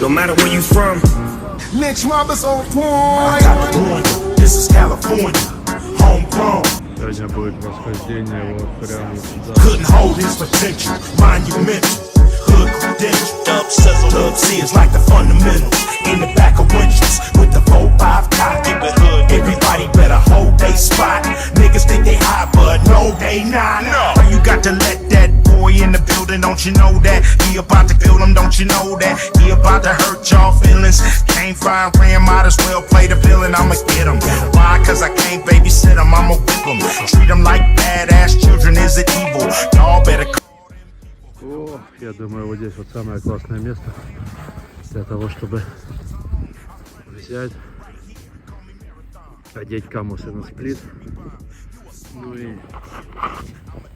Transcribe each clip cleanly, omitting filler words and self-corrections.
no matter where you from. Lynch mob is on point. I got the one, this is California, homegrown. Сегодня будет восхождение прямо сюда. Couldn't hold his potential, monumental. Hood credential, dub sizzle, dub C is like the fundamentals. In the back of winches with the 4-5 cock. Everybody better hold they spot. Niggas think they hot, but no, they not. No. You got to let that boy in the building, don't you know that? He about to kill him, don't you know that? He about to hurt y'all feelings. Can't find Ram, might as well play the villain. I'ma get him. Why? Cause I can't babysit him, I'ma whip him. Treat them like badass children, is it evil? Y'all better. О, я думаю, вот здесь вот самое классное место для того, чтобы взять, одеть камусы на сплит, ну и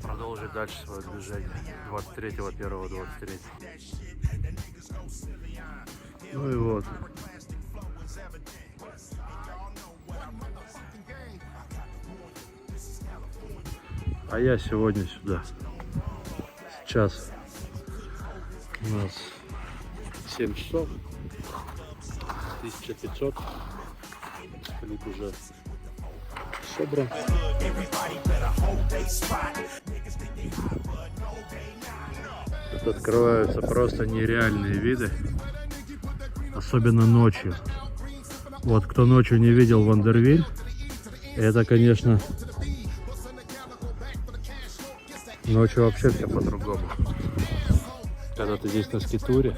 продолжить дальше свое движение 23.01.23. Ну и вот. А я сегодня сюда. Сейчас у нас 7 часов, 1500, сплит уже собран. Тут открываются просто нереальные виды, особенно ночью. Вот кто ночью не видел Вандервиль, это, конечно, ночью вообще все по-другому. Когда ты здесь на скитуре.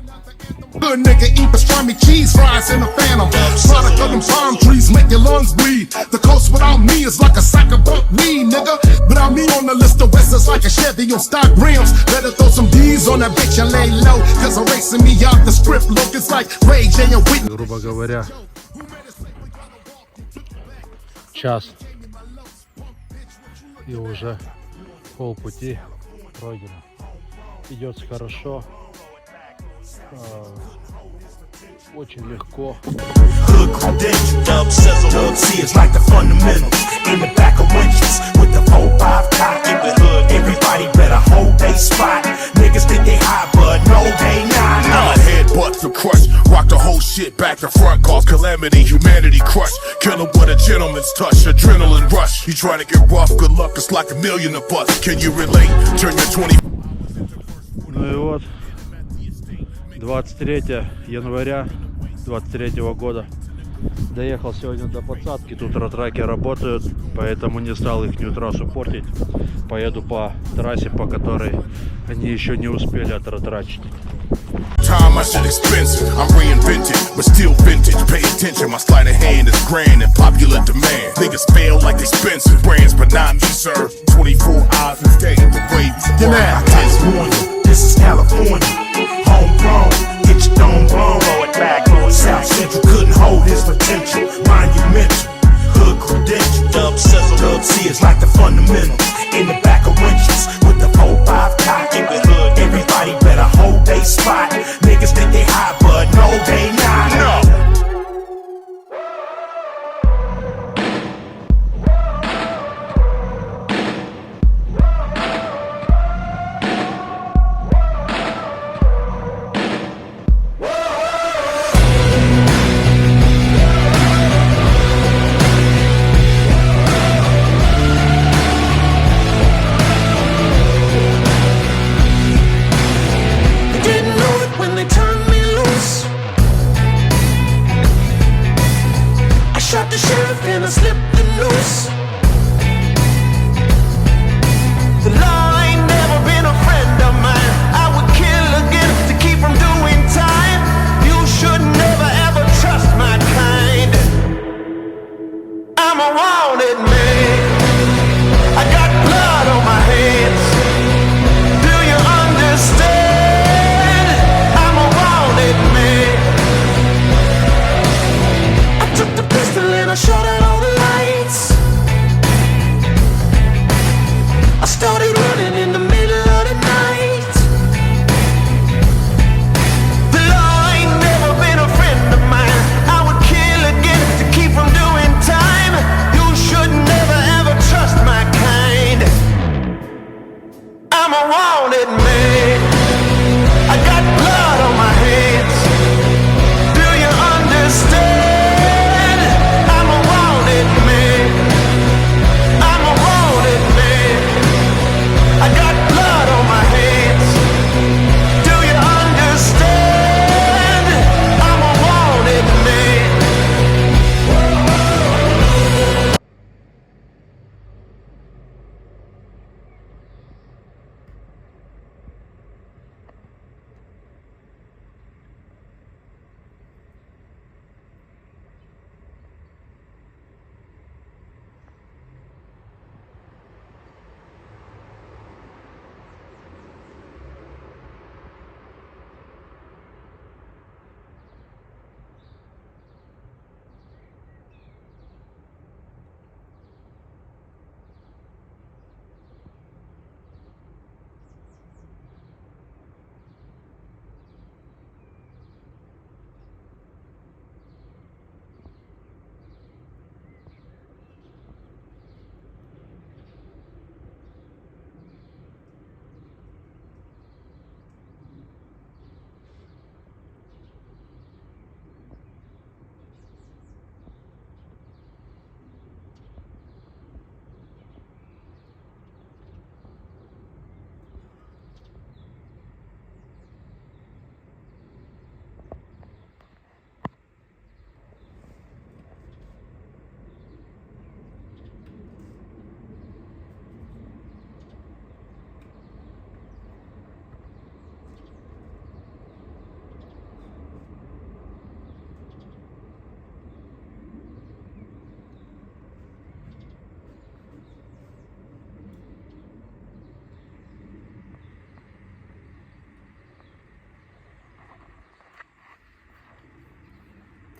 Good nigga eat pastrami cheese fries in a phantom. Product of them palm trees make your lungs bleed. The coast without me is like a sack of buckwheat, nigga. Without me on the list of West, it's like a Chevy on stock rims. Better throw some D's on that bitch and lay low. Cause erasing me out the script look is like Rage and your Whitney. Грубо говоря, час. И уже полпути пройдено. Идет хорошо, очень легко. Hood credential, dub sizzle, dub C is like the fundamentals. In the back of winches with the 4-5 cock. Everybody better hold they spot. Niggas think they hot, but no, they not. I'm a headbutt to crush, rock the whole shit back to front, cause calamity, humanity crush. Kill him with a gentleman's touch, adrenaline rush. You try to get rough, good luck, it's like a million of bucks. Can you relate? Turn your 20. Ну и вот, 23 января 23 года. Доехал сегодня до подсадки, тут ратраки работают, поэтому не стал их трассу портить. Поеду по трассе, по которой они еще не успели отратрачить. Time my shit expensive, I'm reinvented, but still vintage. Pay attention, my sleight of hand is grand and popular demand. Niggas fail like expensive brands, but not me, sir. 24 hours a day, the way we I just warn you, this is California, homegrown. Get your dome blown, roll it back. South Central couldn't hold his potential, monumental. Hood credential, dub sizzle, dub C is like the fundamentals. In the back of winches with the 4-5 cock. Everybody better hold they spot. Niggas think they hot, but no, they not. No.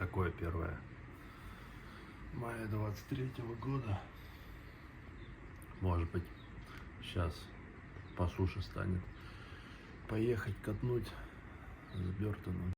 такое 1 мая 23-го года. Может быть, сейчас по суше станет поехать катнуть с Бертоном.